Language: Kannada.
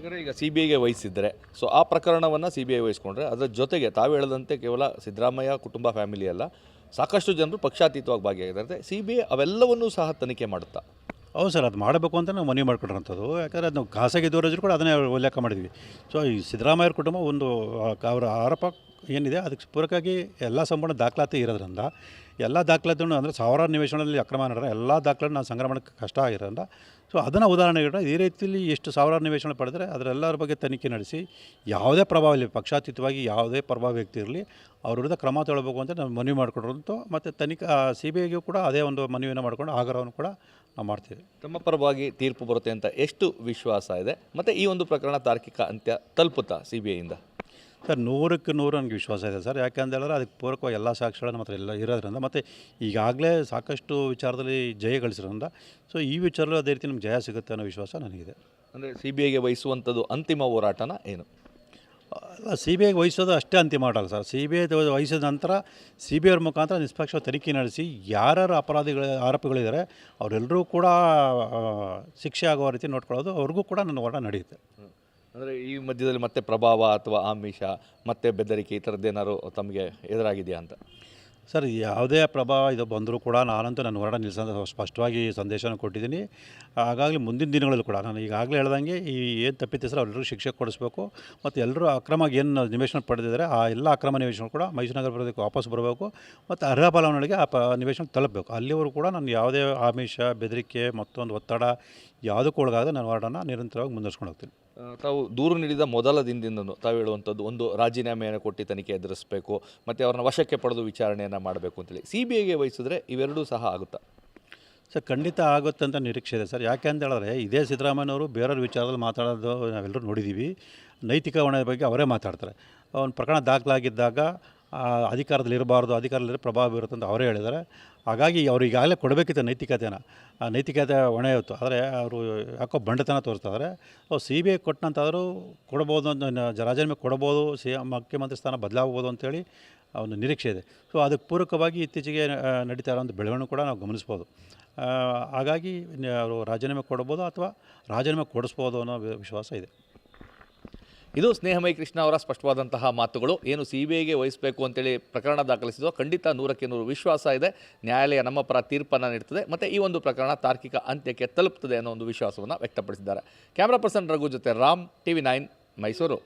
ಹಾಗಾದರೆ ಈಗ ಸಿ ಬಿ ಐಗೆ ವಹಿಸಿದರೆ ಸೊ ಆ ಪ್ರಕರಣವನ್ನು ಸಿ ಬಿ ಐ ವಹಿಸ್ಕೊಂಡ್ರೆ ಅದರ ಜೊತೆಗೆ ತಾವು ಹೇಳದಂತೆ ಕೇವಲ ಸಿದ್ದರಾಮಯ್ಯ ಕುಟುಂಬ ಫ್ಯಾಮಿಲಿ ಅಲ್ಲ, ಸಾಕಷ್ಟು ಜನರು ಪಕ್ಷಾತೀತವಾಗಿ ಭಾಗಿಯಾಗಿದ್ದಾರೆ. ಸಿ ಬಿ ಐ ಅವೆಲ್ಲವನ್ನೂ ಸಹ ತನಿಖೆ ಮಾಡುತ್ತಾ? ಹೌದು ಸರ್, ಅದು ಮಾಡಬೇಕು ಅಂತ ನಾವು ಮನವಿ ಮಾಡ್ಕೊಂಡಿರೋಂಥದ್ದು. ಯಾಕಂದರೆ ಅದು ನಾವು ಖಾಸಗಿ ದೂರಜರು ಕೂಡ ಅದನ್ನೇ ಉಲ್ಲೇಖ ಮಾಡಿದ್ವಿ. ಸೊ ಈ ಸಿದ್ದರಾಮಯ್ಯರ ಕುಟುಂಬ ಒಂದು ಅವರ ಆರೋಪ ಏನಿದೆ ಅದಕ್ಕೆ ಪೂರಕವಾಗಿ ಎಲ್ಲ ಸಂಪೂರ್ಣ ದಾಖಲಾತಿ ಇರೋದ್ರಿಂದ ಎಲ್ಲ ದಾಖಲಾತಿಯನ್ನು ಅಂದರೆ ಸಾವಿರಾರು ನಿವೇಶನದಲ್ಲಿ ಅಕ್ರಮ ನಡೆದ್ರೆ ಎಲ್ಲ ದಾಖಲಾತಿ ನಾವು ಸಂಗ್ರಹ ಮಾಡೋಕ್ಕೆ ಕಷ್ಟ ಆಗಿರೋದ್ರಿಂದ ಸೊ ಅದನ್ನು ಉದಾಹರಣೆ ಇಡೋಣ. ಈ ರೀತಿಯಲ್ಲಿ ಎಷ್ಟು ಸಾವಿರಾರು ನಿವೇಶನ ಪಡೆದರೆ ಅದರೆಲ್ಲರ ಬಗ್ಗೆ ತನಿಖೆ ನಡೆಸಿ ಯಾವುದೇ ಪ್ರಭಾವ ಇರಲಿ, ಪಕ್ಷಾತೀತವಾಗಿ ಯಾವುದೇ ಪ್ರಭಾವ ವ್ಯಕ್ತಿ ಇರಲಿ ಅವ್ರ ವಿರುದ್ಧ ಕ್ರಮ ತಗೊಳ್ಬೇಕು ಅಂತ ನಾವು ಮನವಿ ಮಾಡಿಕೊಡ್ರಂತು. ಮತ್ತು ತನಿಖಾ ಸಿ ಬಿ ಐಗೂ ಕೂಡ ಅದೇ ಒಂದು ಮನವಿಯನ್ನು ಮಾಡಿಕೊಂಡು ಆಗ್ರಹವನ್ನು ಕೂಡ ನಾವು ಮಾಡ್ತೀವಿ. ತಮ್ಮ ಪರವಾಗಿ ತೀರ್ಪು ಬರುತ್ತೆ ಅಂತ ಎಷ್ಟು ವಿಶ್ವಾಸ ಇದೆ? ಮತ್ತು ಈ ಒಂದು ಪ್ರಕರಣ ತಾರ್ಕಿಕ ಅಂತ್ಯ ತಲುಪುತ್ತಾ ಸಿ ಬಿ ಐಯಿಂದ? ಸರ್ 100ಕ್ಕೆ 100 ನನಗೆ ವಿಶ್ವಾಸ ಇದೆ ಸರ್. ಯಾಕೆಂದೇಳಿದ್ರೆ ಅದಕ್ಕೆ ಪೂರಕವಾಗಿ ಎಲ್ಲ ಸಾಕ್ಷಿಗಳನ್ನು ಮಾತ್ರ ಎಲ್ಲ ಇರೋದ್ರಿಂದ ಮತ್ತು ಈಗಾಗಲೇ ಸಾಕಷ್ಟು ವಿಚಾರದಲ್ಲಿ ಜಯ ಗಳಿಸಿರೋದ್ರಿಂದ ಸೊ ಈ ವಿಚಾರದಲ್ಲಿ ಅದೇ ರೀತಿ ನಮ್ಗೆ ಜಯ ಸಿಗುತ್ತೆ ಅನ್ನೋ ವಿಶ್ವಾಸ ನನಗಿದೆ. ಅಂದರೆ ಸಿ ಬಿ ಐಗೆ ವಹಿಸುವಂಥದ್ದು ಅಂತಿಮ ಹೋರಾಟನ ಏನು? ಸಿ ಬಿ ಐಗೆ ವಹಿಸೋದು ಅಷ್ಟೇ ಅಂತಿಮ ಮಾಡಲ್ಲ ಸರ್. ಸಿ ಬಿ ಐ ವಹಿಸಿದ ನಂತರ ಸಿ ಬಿ ಐ ಅವ್ರ ಮುಖಾಂತರ ನಿಷ್ಪಕ್ಷ ತನಿಖೆ ನಡೆಸಿ ಯಾರ್ಯಾರು ಆರೋಪಿಗಳಿದ್ದಾರೆ ಅವರೆಲ್ಲರೂ ಕೂಡ ಶಿಕ್ಷೆ ಆಗುವ ರೀತಿ ನೋಡ್ಕೊಳ್ಳೋದು, ಅವ್ರಿಗೂ ಕೂಡ ನನ್ನ ಹೋರಾಟ ನಡೆಯುತ್ತೆ. ಅಂದರೆ ಈ ಮಧ್ಯದಲ್ಲಿ ಮತ್ತೆ ಪ್ರಭಾವ ಅಥವಾ ಆಮಿಷ ಮತ್ತು ಬೆದರಿಕೆ ಈ ಥರದ್ದೇನಾದ್ರು ತಮಗೆ ಎದುರಾಗಿದೆಯಾ ಅಂತ? ಸರ್, ಯಾವುದೇ ಪ್ರಭಾವ ಇದು ಬಂದರೂ ಕೂಡ ನಾನಂತೂ ನನ್ನ ಹೋರಾಟ ನಿಲ್ಲಿಸೋದು ಸ್ಪಷ್ಟವಾಗಿ ಸಂದೇಶನ ಕೊಟ್ಟಿದ್ದೀನಿ. ಹಾಗಾಗಿ ಮುಂದಿನ ದಿನಗಳಲ್ಲೂ ಕೂಡ ನಾನು ಈಗಾಗಲೇ ಹೇಳ್ದಂಗೆ ಈ ಏನು ತಪ್ಪಿತಸ್ಥರು ಅವರೆಲ್ಲರೂ ಶಿಕ್ಷೆ ಕೊಡಿಸ್ಬೇಕು ಮತ್ತು ಎಲ್ಲರೂ ಅಕ್ರಮವಾಗಿ ಏನು ನಿವೇಶನ ಪಡೆದಿದ್ದಾರೆ ಆ ಎಲ್ಲ ಅಕ್ರಮ ನಿವೇಶನ ಕೂಡ ಮೈಸೂರು ನಗರ ಪ್ರದೇಶಕ್ಕೆ ವಾಪಸ್ ಬರಬೇಕು ಮತ್ತು ಅರ್ಹ ಫಲಾನುಭವಿಗಳಿಗೆ ಆ ನಿವೇಶನ ತಲುಪಬೇಕು. ಅಲ್ಲಿವರೆಗೂ ಕೂಡ ನಾನು ಯಾವುದೇ ಆಮಿಷ, ಬೆದರಿಕೆ, ಮತ್ತೊಂದು ಒತ್ತಡ ಯಾವುದಕ್ಕೂ ಒಳಗಾಗದೆ ನಾನು ಹೋರಾಟನ ನಿರಂತರವಾಗಿ ಮುಂದುವರ್ಸ್ಕೊಂಡು ಹೋಗ್ತೀನಿ. ತಾವು ದೂರು ನೀಡಿದ ಮೊದಲ ದಿನದಿಂದಲೂ ತಾವು ಹೇಳುವಂಥದ್ದು ಒಂದು ರಾಜೀನಾಮೆಯನ್ನು ಕೊಟ್ಟು ತನಿಖೆ ಎದುರಿಸಬೇಕು ಮತ್ತು ಅವ್ರನ್ನ ವಶಕ್ಕೆ ಪಡೆದು ವಿಚಾರಣೆಯನ್ನು ಮಾಡಬೇಕು ಅಂತೇಳಿ. ಸಿ ಬಿ ಐಗೆ ವಹಿಸಿದ್ರೆ ಇವೆರಡೂ ಸಹ ಆಗುತ್ತಾ? ಸರ್, ಖಂಡಿತ ಆಗುತ್ತೆ ಅಂತ ನಿರೀಕ್ಷೆ ಇದೆ ಸರ್. ಯಾಕೆ ಅಂತ ಹೇಳಿದ್ರೆ ಇದೇ ಸಿದ್ದರಾಮಯ್ಯನವರು ಬೇರೆಯವ್ರ ವಿಚಾರದಲ್ಲಿ ಮಾತಾಡೋದು ನಾವೆಲ್ಲರೂ ನೋಡಿದ್ದೀವಿ. ನೈತಿಕ ಹೊಣೆ ಬಗ್ಗೆ ಅವರೇ ಮಾತಾಡ್ತಾರೆ. ಒಂದು ಪ್ರಕರಣ ದಾಖಲಾಗಿದ್ದಾಗ ಅಧಿಕಾರದಲ್ಲಿರಬಾರ್ದು, ಪ್ರಭಾವ ಬೀರುತ್ತೆ ಅಂತ ಅವರೇ ಹೇಳಿದ್ದಾರೆ. ಹಾಗಾಗಿ ಅವರು ಈಗಾಗಲೇ ಕೊಡಬೇಕಿತ್ತು ನೈತಿಕತೆನ, ಆ ನೈತಿಕತೆ ಹೊಣೆ ಇತ್ತು. ಆದರೆ ಅವರು ಯಾಕೋ ಬಂಡತನ ತೋರಿಸ್ತಾರೆ. ಸಿ ಬಿ ಐ ಕೊಟ್ಟಂತಾದರೂ ಕೊಡ್ಬೋದು ಅಂತ, ರಾಜೀನಾಮೆ ಕೊಡ್ಬೋದು, ಮುಖ್ಯಮಂತ್ರಿ ಸ್ಥಾನ ಬದಲಾಗ್ಬೋದು ಅಂತೇಳಿ ಒಂದು ನಿರೀಕ್ಷೆ ಇದೆ. ಸೊ ಅದಕ್ಕೆ ಪೂರಕವಾಗಿ ಇತ್ತೀಚೆಗೆ ನಡೀತಾ ಇರೋಂಥ ಬೆಳವಣಿಗೆ ಕೂಡ ನಾವು ಗಮನಿಸ್ಬೋದು. ಹಾಗಾಗಿ ಅವರು ರಾಜೀನಾಮೆ ಕೊಡ್ಬೋದು ಅಥವಾ ರಾಜೀನಾಮೆ ಕೊಡಿಸ್ಬೋದು ಅನ್ನೋ ವಿಶ್ವಾಸ ಇದೆ. ಇದು ಸ್ನೇಹಮಯಿ ಕೃಷ್ಣ ಅವರ ಸ್ಪಷ್ಟವಾದಂತಹ ಮಾತುಗಳು. ಏನು ಸಿ ಬಿ ಐಗೆ ವಹಿಸಬೇಕು ಅಂತೇಳಿ ಪ್ರಕರಣ ದಾಖಲಿಸಿದೋ ಖಂಡಿತ 100ಕ್ಕೆ 100 ವಿಶ್ವಾಸ ಇದೆ. ನ್ಯಾಯಾಲಯ ನಮ್ಮ ಪರ ತೀರ್ಪನ್ನು ನೀಡ್ತದೆ ಮತ್ತು ಈ ಒಂದು ಪ್ರಕರಣ ತಾರ್ಕಿಕ ಅಂತ್ಯಕ್ಕೆ ತಲುಪ್ತದೆ ಅನ್ನೋ ಒಂದು ವಿಶ್ವಾಸವನ್ನು ವ್ಯಕ್ತಪಡಿಸಿದ್ದಾರೆ. ಕ್ಯಾಮ್ರಾ ಪರ್ಸನ್ ರಘು ಜೊತೆ ರಾಮ್, TV9 ಮೈಸೂರು.